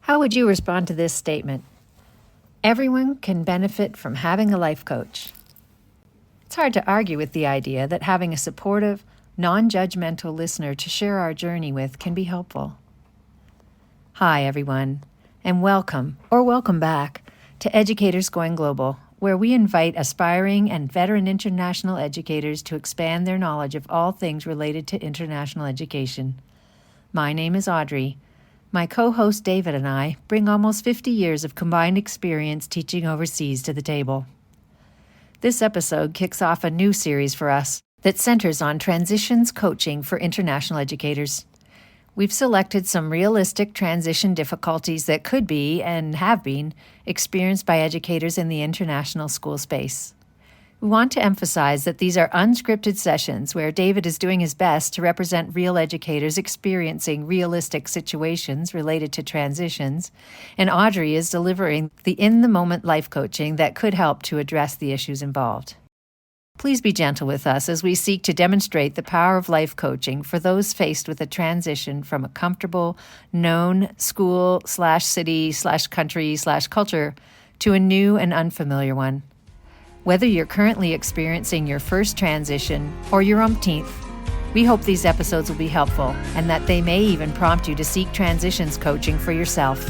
How would you respond to this statement? Everyone can benefit from having a life coach. It's hard to argue with the idea that having a supportive, non-judgmental listener to share our journey with can be helpful. Hi, everyone, and welcome back to Educators Going Global, where we invite aspiring and veteran international educators to expand their knowledge of all things related to international education. My name is Audrey. My co-host David and I bring almost 50 years of combined experience teaching overseas to the table. This episode kicks off a new series for us that centers on transitions coaching for international educators. We've selected some realistic transition difficulties that could be, and have been, experienced by educators in the international school space. We want to emphasize that these are unscripted sessions where David is doing his best to represent real educators experiencing realistic situations related to transitions, and Audrey is delivering the in-the-moment life coaching that could help to address the issues involved. Please be gentle with us as we seek to demonstrate the power of life coaching for those faced with a transition from a comfortable, known school/city/country/culture to a new and unfamiliar one. Whether you're currently experiencing your first transition or your umpteenth, we hope these episodes will be helpful and that they may even prompt you to seek transitions coaching for yourself.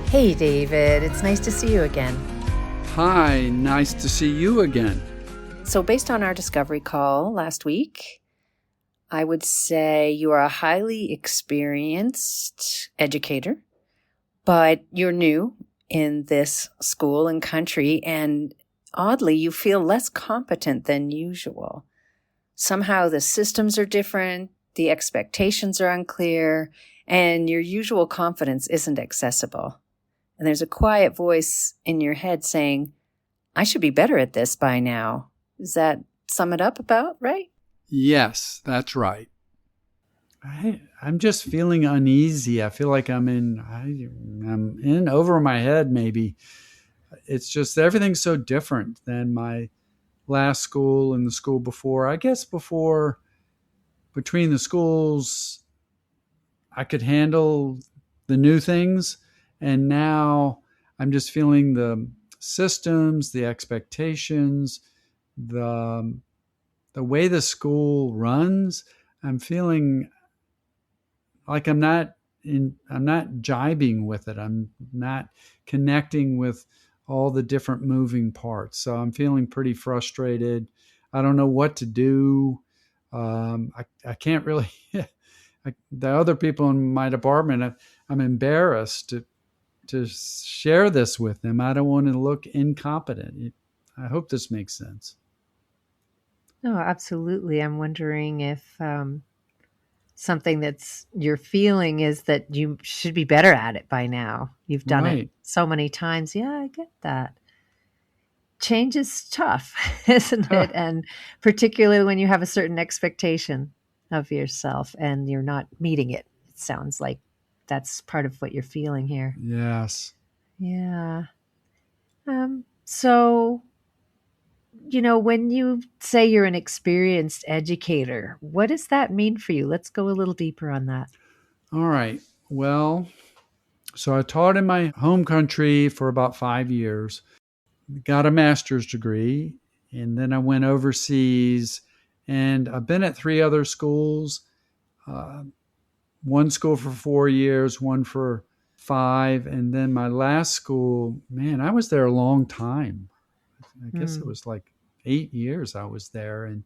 Hey, David, it's nice to see you again. Hi, nice to see you again. So based on our discovery call last week, I would say you are a highly experienced educator, but you're new in this school and country, and oddly, you feel less competent than usual. Somehow the systems are different, the expectations are unclear, and your usual confidence isn't accessible. And there's a quiet voice in your head saying, I should be better at this by now. Does that sum it up about right? Yes, that's right. I'm just feeling uneasy. I feel like I'm in over my head maybe. It's just everything's so different than my last school and the school before. I guess between the schools, I could handle the new things. And now I'm just feeling the systems, the expectations, the way the school runs. I'm feeling like I'm not jibing with it. I'm not connecting with all the different moving parts. So I'm feeling pretty frustrated. I don't know what to do. I can't really, the other people in my department, I'm embarrassed to share this with them. I don't want to look incompetent. I hope this makes sense. No, absolutely. I'm wondering if something that's you're feeling is that you should be better at it by now. You've done it so many times. Yeah, I get that. Change is tough, isn't it? And particularly when you have a certain expectation of yourself and you're not meeting it. It sounds like that's part of what you're feeling here. Yes. Yeah. So, when you say you're an experienced educator, what does that mean for you? Let's go a little deeper on that. All right. Well, so I taught in my home country for about 5 years, got a master's degree, and then I went overseas, and I've been at 3 other schools, one school for 4 years, one for 5, and then my last school, man, I was there a long time. I guess it was like 8 years I was there, and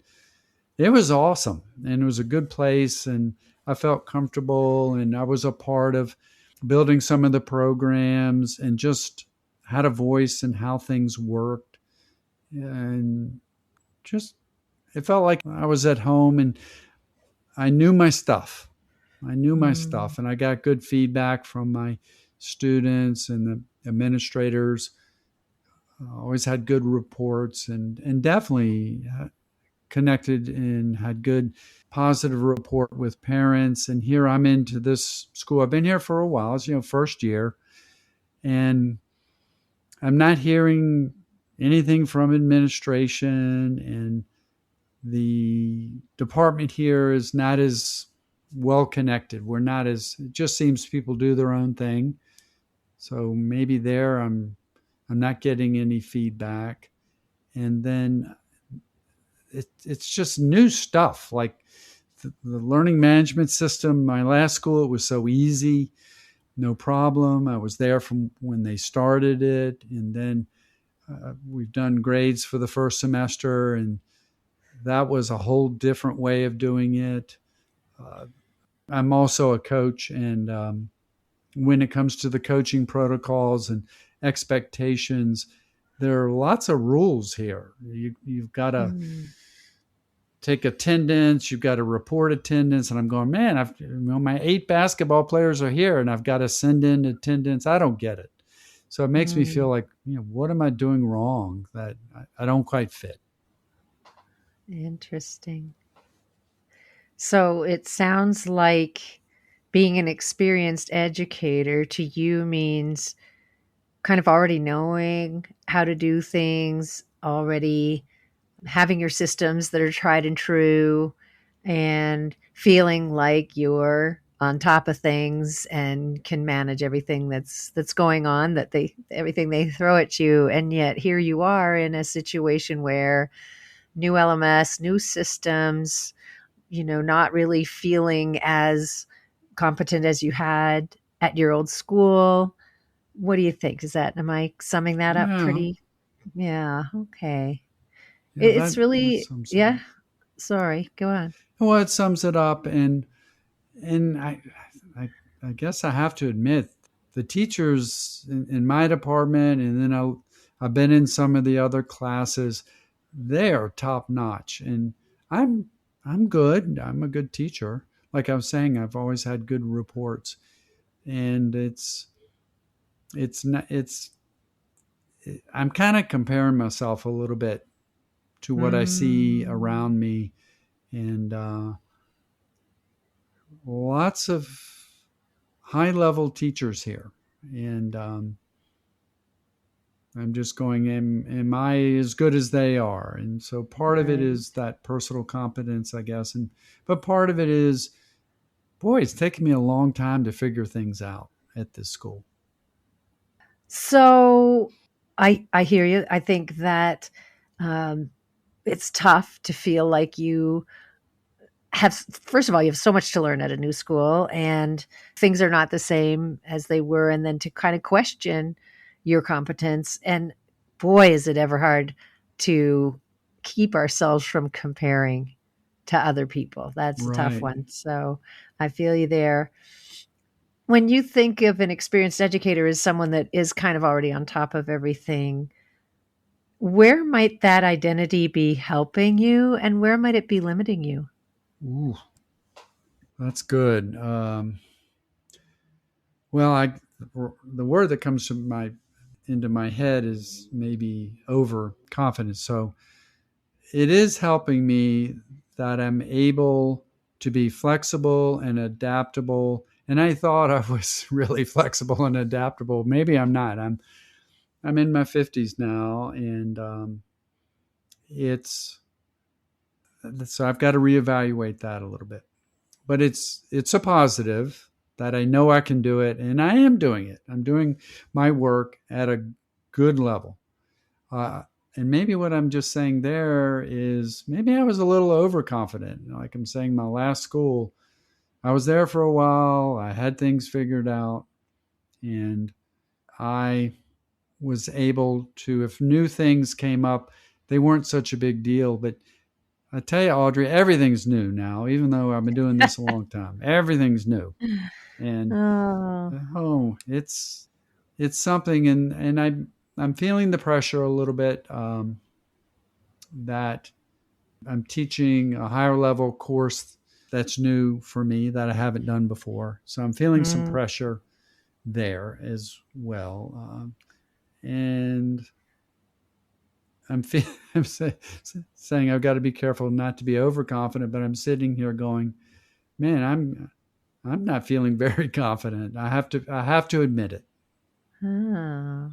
it was awesome, and it was a good place, and I felt comfortable, and I was a part of building some of the programs and just had a voice in how things worked, and just it felt like I was at home, and I knew my stuff. And I got good feedback from my students and the administrators. Always had good reports and definitely connected and had good positive report with parents. And here I'm into this school. I've been here for a while. It's, first year. And I'm not hearing anything from administration. And the department here is not as well connected. We're not as, it just seems people do their own thing. So maybe there I'm not getting any feedback. And then it's just new stuff. Like the learning management system, my last school, it was so easy, no problem. I was there from when they started it. And then we've done grades for the first semester, and that was a whole different way of doing it. Uh, I'm also a coach, and when it comes to the coaching protocols and expectations, there are lots of rules here. You've got to Mm. take attendance, you've got to report attendance, and I'm going, man, my 8 basketball players are here, and I've got to send in attendance. I don't get it. So it makes me Mm. feel like, what am I doing wrong that I don't quite fit? Interesting. So it sounds like being an experienced educator to you means kind of already knowing how to do things, already having your systems that are tried and true, and feeling like you're on top of things and can manage everything that's going on, that everything they throw at you. And yet here you are in a situation where new LMS, new systems, not really feeling as competent as you had at your old school. What do you think? Am I summing that up Yeah, pretty? Yeah. Okay. yeah, It's that really, sums it yeah. up. Sorry. Go on. Well, it sums it up, and I, I guess I have to admit the teachers in my department, and then I've been in some of the other classes. They are top notch, and I'm I'm good. I'm a good teacher. Like I was saying, I've always had good reports, and it's not it's I'm kind of comparing myself a little bit to what I see Mm, around me, and lots of high level teachers here, and I'm just going, am I as good as they are? And so part of it right. is that personal competence, I guess, and but part of it is, boy, it's taken me a long time to figure things out at this school. So I hear you. I think that um, it's tough to feel like you have, first of all, you have so much to learn at a new school, and things are not the same as they were, and then to kind of question your competence. And boy, is it ever hard to keep ourselves from comparing to other people. That's a tough Right. one. So I feel you there. When you think of an experienced educator as someone that is kind of already on top of everything, where might that identity be helping you, and where might it be limiting you? Ooh, that's good. Well, the word that comes to my into my head is maybe overconfidence. So it is helping me that I'm able to be flexible and adaptable. And I thought I was really flexible and adaptable. Maybe I'm not. I'm in my 50s now, and it's so I've got to reevaluate that a little bit. But it's a positive that I know I can do it, and I am doing it. I'm doing my work at a good level. Uh, and maybe what I'm just saying there is maybe I was a little overconfident. Like I'm saying, my last school, I was there for a while. I had things figured out, and I was able to, if new things came up, they weren't such a big deal. But I tell you, Audrey, everything's new now, even though I've been doing this a long time. Everything's new. And Oh. it's something, and I'm feeling the pressure a little bit, that I'm teaching a higher level course that's new for me that I haven't done before. So I'm feeling some Mm. pressure there as well. And I'm saying I've got to be careful not to be overconfident, but I'm sitting here going, man, I'm not feeling very confident. I have to admit it. Oh.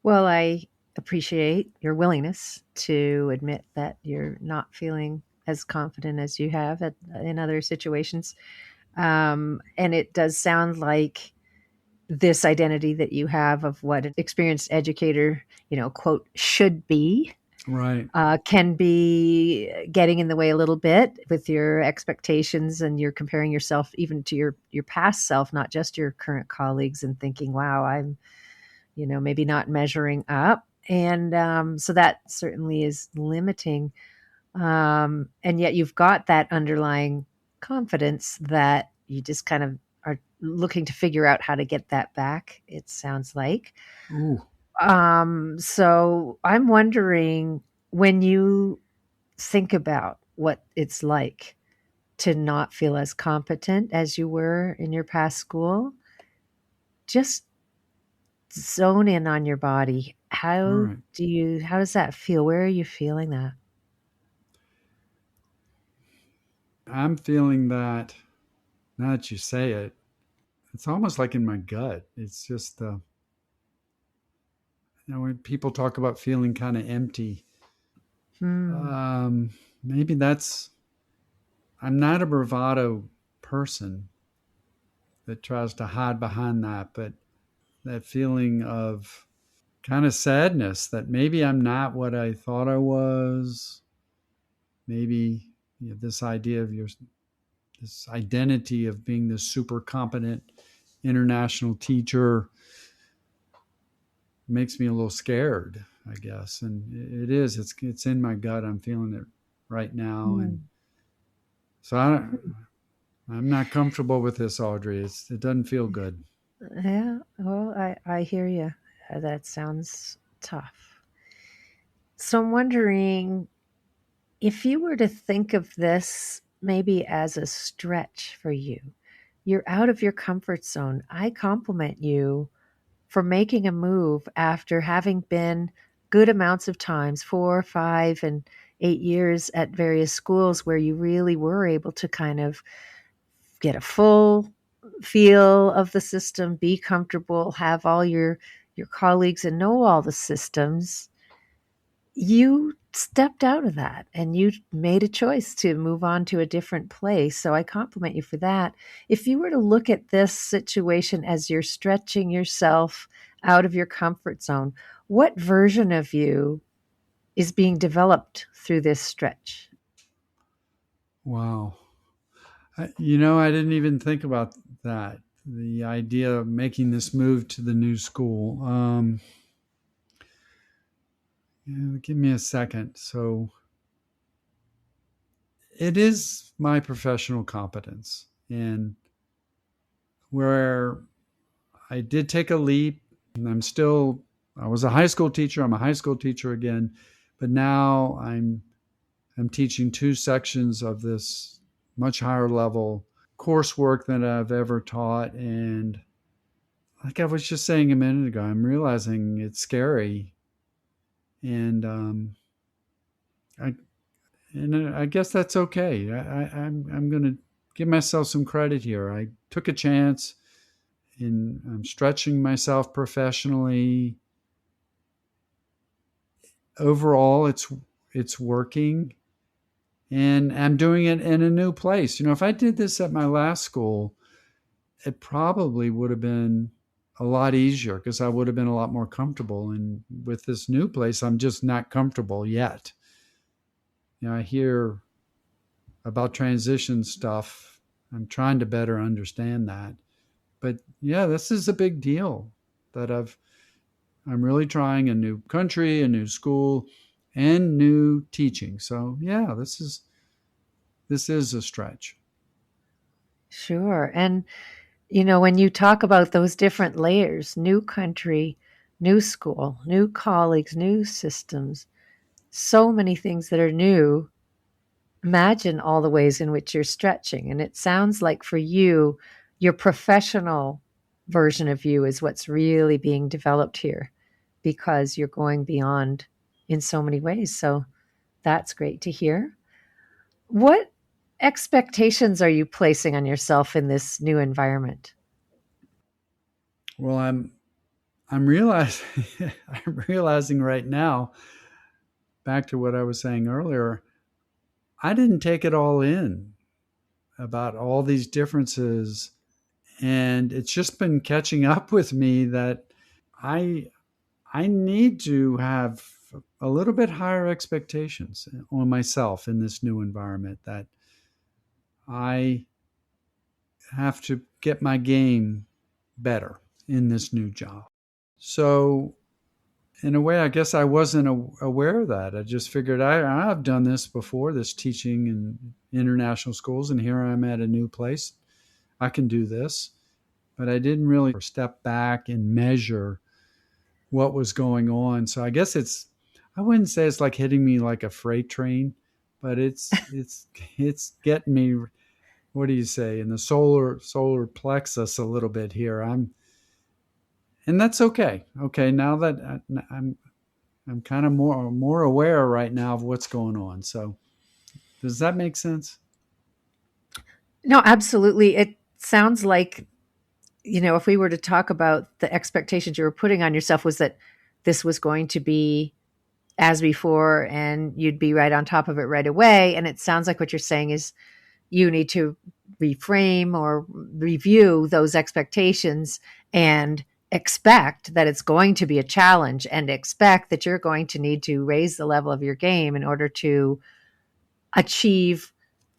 Well, I appreciate your willingness to admit that you're not feeling as confident as you have in other situations. And it does sound like this identity that you have of what an experienced educator, quote, should be, Right. can be getting in the way a little bit with your expectations, and you're comparing yourself even to your past self, not just your current colleagues, and thinking, wow, I'm, maybe not measuring up. And so that certainly is limiting. And yet you've got that underlying confidence that you just kind of are looking to figure out how to get that back, it sounds like. Ooh. So I'm wondering, when you think about what it's like to not feel as competent as you were in your past school, just zone in on your body. All right. How does that feel? Where are you feeling that? I'm feeling that, now that you say it, it's almost like in my gut. It's just, when people talk about feeling kind of empty, Hmm. um, maybe that's, I'm not a bravado person that tries to hide behind that, but that feeling of kind of sadness that maybe I'm not what I thought I was. Maybe this idea of this identity of being this super competent international teacher makes me a little scared, I guess. And it is. It's in my gut. I'm feeling it right now, and Hmm. so I'm not comfortable with this, Audrey. It doesn't feel good. Yeah, well, I hear you. That sounds tough. So I'm wondering, if you were to think of this maybe as a stretch for you, you're out of your comfort zone. I compliment you for making a move after having been good amounts of times, 4, 5, and 8 years at various schools where you really were able to kind of get a full feel of the system, be comfortable, have all your colleagues and know all the systems. You stepped out of that and you made a choice to move on to a different place. So I compliment you for that. If you were to look at this situation as you're stretching yourself out of your comfort zone, what version of you is being developed through this stretch? Wow. I didn't even think about that. The idea of making this move to the new school. Give me a second. So it is my professional competence, and where I did take a leap. And I was a high school teacher. I'm a high school teacher again, but now I'm teaching two sections of this much higher level coursework than I've ever taught. And like I was just saying a minute ago, I'm realizing it's scary. And I I guess that's okay. I'm going to give myself some credit here. I took a chance, and I'm stretching myself professionally. Overall, it's working, and I'm doing it in a new place. If I did this at my last school, it probably would have been a lot easier because I would have been a lot more comfortable. And with this new place, I'm just not comfortable yet. I hear about transition stuff. I'm trying to better understand that. But yeah, this is a big deal that I'm really trying a new country, a new school, and new teaching. So yeah, this is a stretch. Sure. And when you talk about those different layers, new country, new school, new colleagues, new systems, so many things that are new, imagine all the ways in which you're stretching. And it sounds like for you, your professional version of you is what's really being developed here because you're going beyond in so many ways. So that's great to hear. What expectations are you placing on yourself in this new environment? Well, I'm realizing I'm realizing right now, back to what I was saying earlier, I didn't take it all in about all these differences, and it's just been catching up with me that I I need to have a little bit higher expectations on myself in this new environment, that I have to get my game better in this new job. So, in a way, I guess I wasn't aware of that. I just figured I've done this before, this teaching in international schools, and here I'm at a new place. I can do this. But I didn't really step back and measure what was going on. So I guess I wouldn't say it's like hitting me like a freight train, but it's getting me, what do you say, in the solar plexus a little bit here. And that's okay. Okay, now that I'm kind of more aware right now of what's going on. So does that make sense? No, absolutely. It sounds like, if we were to talk about the expectations you were putting on yourself, was that this was going to be as before and you'd be right on top of it right away. And it sounds like what you're saying is you need to reframe or review those expectations and expect that it's going to be a challenge, and expect that you're going to need to raise the level of your game in order to achieve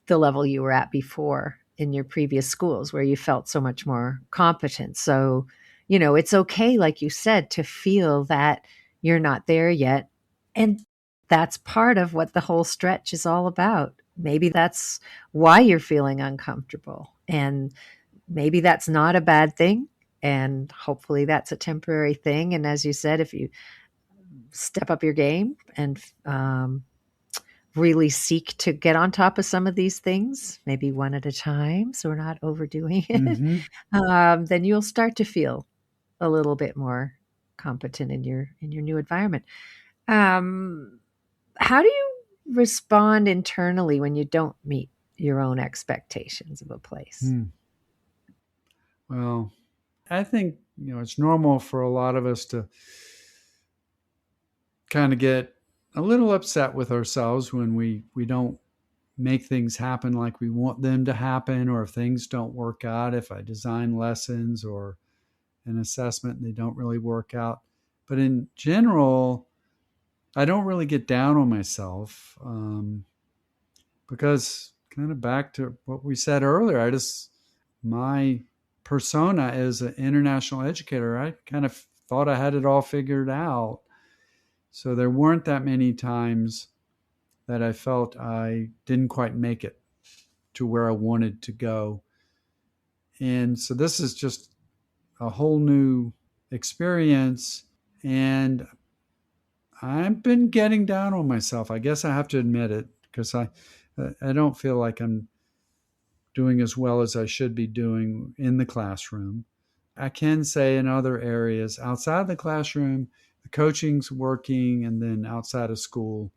the level you were at before in your previous schools where you felt so much more competent. So, it's okay, like you said, to feel that you're not there yet. And that's part of what the whole stretch is all about. Maybe that's why you're feeling uncomfortable. And maybe that's not a bad thing. And hopefully that's a temporary thing. And as you said, if you step up your game and really seek to get on top of some of these things, maybe one at a time, so we're not overdoing it, Mm-hmm. then you'll start to feel a little bit more competent in your new environment. Um, how do you respond internally when you don't meet your own expectations of a place? Hmm. Well, I think, it's normal for a lot of us to kind of get a little upset with ourselves when we don't make things happen like we want them to happen, or if things don't work out, if I design lessons or an assessment and they don't really work out. But in general, I don't really get down on myself, because, kind of back to what we said earlier, my persona as an international educator, I kind of thought I had it all figured out. So there weren't that many times that I felt I didn't quite make it to where I wanted to go. And so this is just a whole new experience. And I've been getting down on myself. I guess I have to admit it, because I don't feel like I'm doing as well as I should be doing in the classroom. I can say in other areas outside the classroom, the coaching's working, and then outside of school,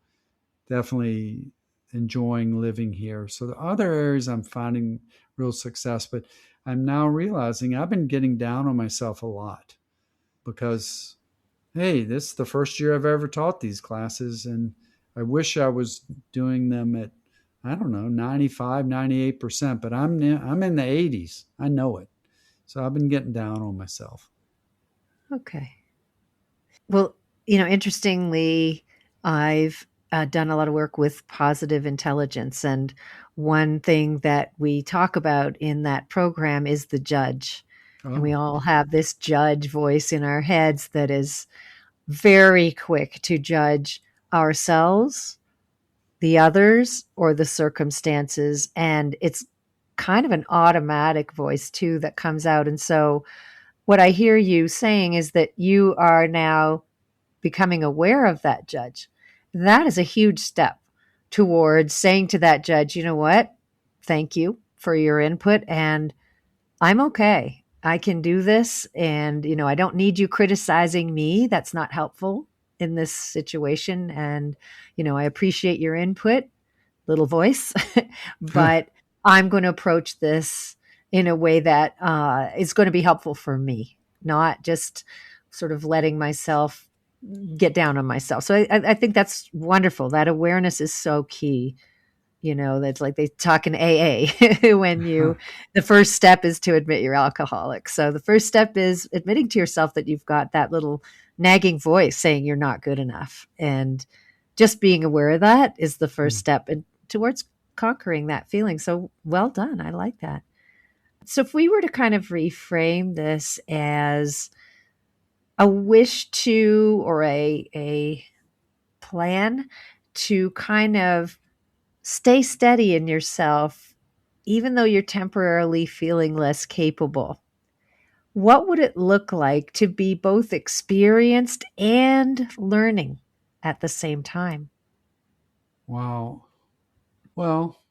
definitely enjoying living here. So the other areas I'm finding real success, but I'm now realizing I've been getting down on myself a lot because, hey, this is the first year I've ever taught these classes, and I wish I was doing them at, I don't know, 95, 98%, but I'm in the 80s. I know it. So I've been getting down on myself. Okay. Well, interestingly, I've done a lot of work with positive intelligence. And one thing that we talk about in that program is the judge. And we Oh, all have this judge voice in our heads that is very quick to judge ourselves, the others, or the circumstances. And it's kind of an automatic voice, too, that comes out. And so, what I hear you saying is that you are now becoming aware of that judge. That is a huge step towards saying to that judge, you know what? Thank you for your input, and I'm okay. I can do this. And, I don't need you criticizing me. That's not helpful in this situation. And, I appreciate your input, little voice, but I'm going to approach this in a way that is going to be helpful for me, not just sort of letting myself get down on myself. So I think that's wonderful. That awareness is so key. That's like they talk in AA when the first step is to admit you're alcoholic. So the first step is admitting to yourself that you've got that little nagging voice saying you're not good enough. And just being aware of that is the first step towards conquering that feeling. So well done. I like that. So if we were to kind of reframe this as a wish to, or a plan to kind of stay steady in yourself, even though you're temporarily feeling less capable, what would it look like to be both experienced and learning at the same time? Wow. Well,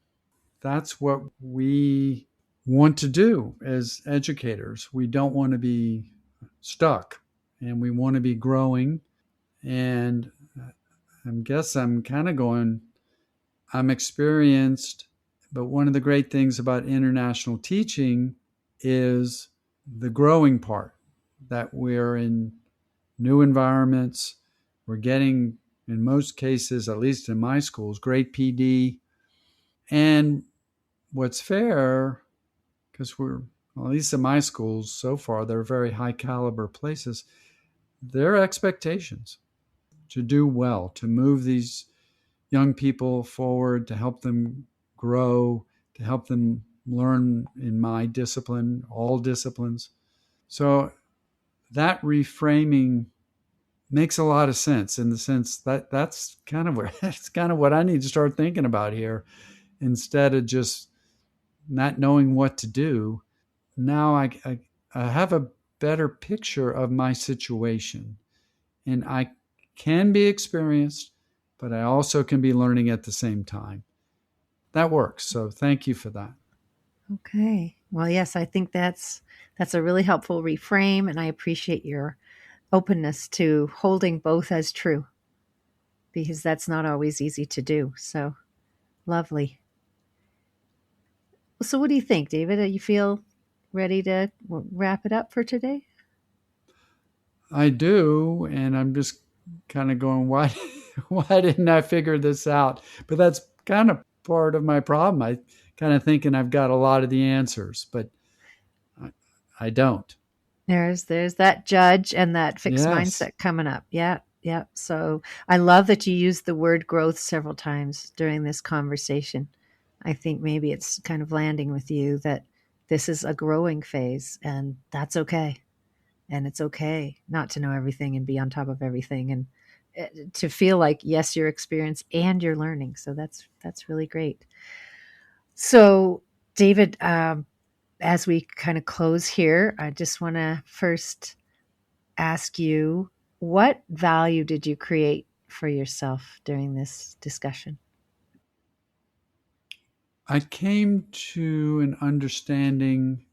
that's what we want to do as educators. We don't want to be stuck, and we want to be growing. And I guess I'm kind of going, I'm experienced, but one of the great things about international teaching is the growing part, that we're in new environments. We're getting, in most cases, at least in my schools, great PD. And what's fair, because well, at least in my schools so far, they're very high caliber places, their expectations to do well, to move these young people forward, to help them grow, to help them learn in my discipline, all disciplines. So that reframing makes a lot of sense, in the sense that that's kind of what I need to start thinking about here, instead of just not knowing what to do. Now I have a better picture of my situation, and I can be experienced, but I also can be learning at the same time. That works. So thank you for that. Okay. Well, yes, I think that's a really helpful reframe, and I appreciate your openness to holding both as true, because that's not always easy to do. So lovely. So what do you think, David? Do you feel ready to wrap it up for today? I do, and I'm just kind of going, why, why didn't I figure this out? But that's kind of part of my problem. I kind of thinking I've got a lot of the answers, but I, I don't. There's that judge and that fixed Yes. mindset coming up. Yeah, yeah. So I love that you used the word growth several times during this conversation. I think maybe it's kind of landing with you that this is a growing phase, and that's okay. And it's okay not to know everything and be on top of everything, and to feel like, yes, you're experienced and you're learning. So that's really great. So, David, as we kind of close here, I just want to first ask you, what value did you create for yourself during this discussion? I came to an understanding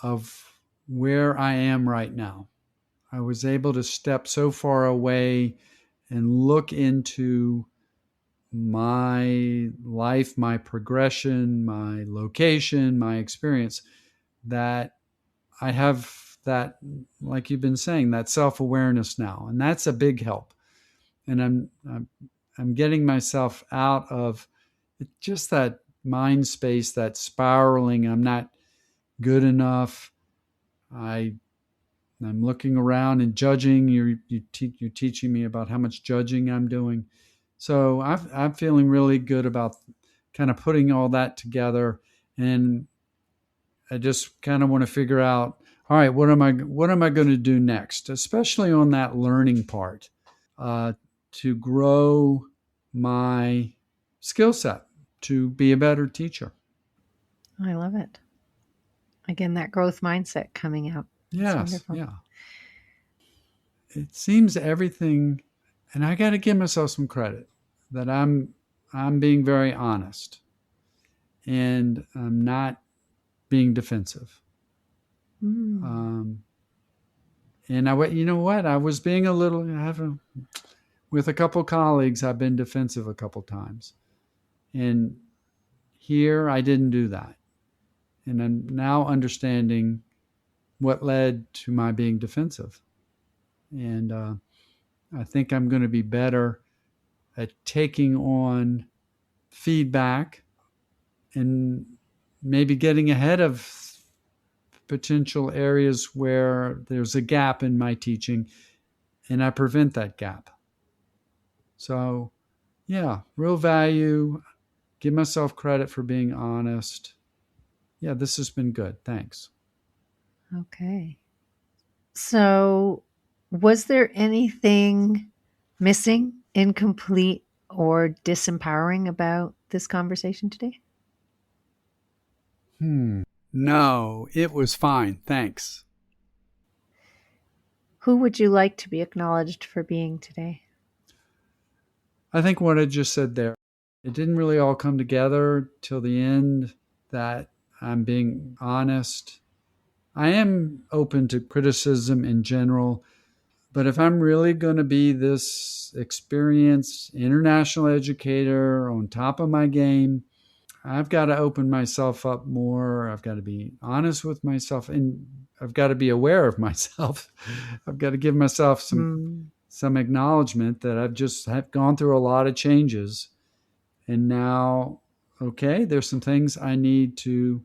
of where I am right now. I was able to step so far away and look into my life, my progression, my location, my experience, that I have that, like you've been saying, that self awareness now. And that's a big help. And I'm getting myself out of just that mind space, that spiraling. I'm not good enough. I I'm looking around and judging. You're teaching me about how much judging I'm doing. So I'm feeling really good about kind of putting all that together, and I just kind of want to figure out, all right, what am I going to do next, especially on that learning part, uh, to grow my skill set to be a better teacher. I love it. Again, that growth mindset coming out. It's Yes, wonderful. yeah. It seems everything, and I got to give myself some credit that I'm being very honest, and I'm not being defensive. Mm. Um, and you know what? I was being a little, with a couple colleagues, I've been defensive a couple times. And here I didn't do that. And I'm now understanding what led to my being defensive. And I think I'm going to be better at taking on feedback and maybe getting ahead of potential areas where there's a gap in my teaching, and I prevent that gap. So, yeah, real value. Give myself credit for being honest. Yeah, this has been good. Thanks. Okay. So, was there anything missing, incomplete, or disempowering about this conversation today? No, it was fine. Thanks. Who would you like to be acknowledged for being today? I think what I just said there, it didn't really all come together till the end, that I'm being honest. I am open to criticism in general, but if I'm really going to be this experienced international educator on top of my game, I've got to open myself up more. I've got to be honest with myself, and I've got to be aware of myself. I've got to give myself some acknowledgement that have gone through a lot of changes. And now, okay, there's some things I need to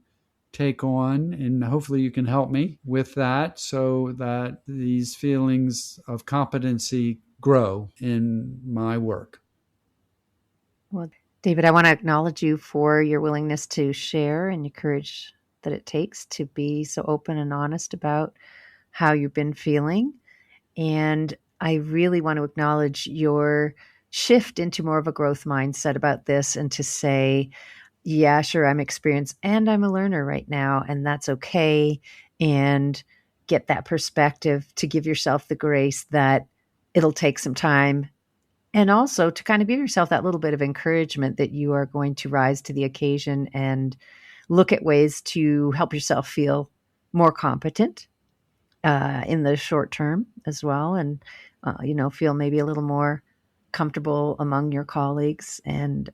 take on, and hopefully you can help me with that so that these feelings of competency grow in my work. Well, David, I want to acknowledge you for your willingness to share and your courage that it takes to be so open and honest about how you've been feeling. And I really want to acknowledge your shift into more of a growth mindset about this, and to say, yeah, sure, I'm experienced and I'm a learner right now, and that's okay. And get that perspective to give yourself the grace that it'll take some time. And also to kind of give yourself that little bit of encouragement that you are going to rise to the occasion and look at ways to help yourself feel more competent in the short term as well. And, feel maybe a little more comfortable among your colleagues, and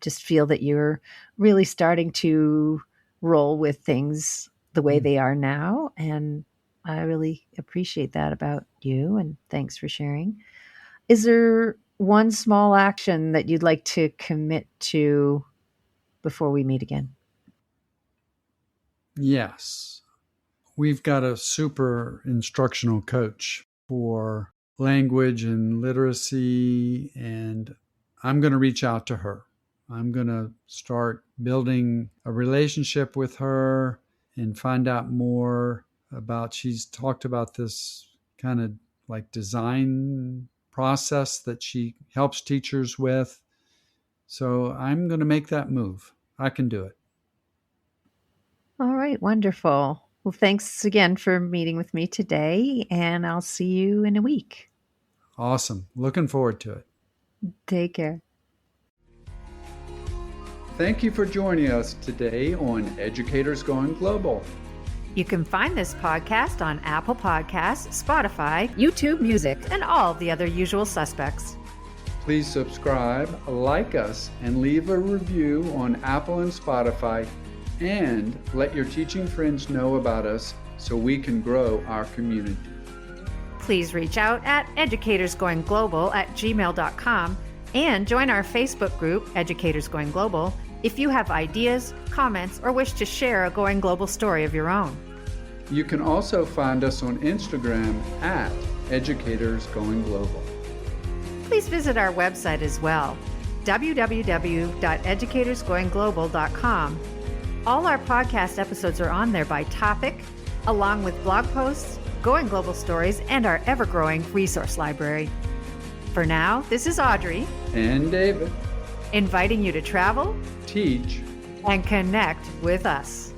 just feel that you're really starting to roll with things the way they are now. And I really appreciate that about you. And thanks for sharing. Is there one small action that you'd like to commit to before we meet again? Yes. We've got a super instructional coach for language and literacy, and I'm going to reach out to her. I'm going to start building a relationship with her and find out more about, she's talked about this kind of like design process that she helps teachers with. So I'm going to make that move. I can do it. All right, wonderful. Well, thanks again for meeting with me today, and I'll see you in a week. Awesome. Looking forward to it. Take care. Thank you for joining us today on Educators Going Global. You can find this podcast on Apple Podcasts, Spotify, YouTube Music, and all the other usual suspects. Please subscribe, like us, and leave a review on Apple and Spotify, and let your teaching friends know about us so we can grow our community. Please reach out at educatorsgoingglobal@gmail.com and join our Facebook group, Educators Going Global, if you have ideas, comments, or wish to share a Going Global story of your own. You can also find us on Instagram at Educators Going Global. Please visit our website as well, www.educatorsgoingglobal.com. All our podcast episodes are on there by topic, along with blog posts, Going Global stories, and our ever-growing resource library. For now, this is Audrey And David. inviting you to travel, Teach. and connect with us.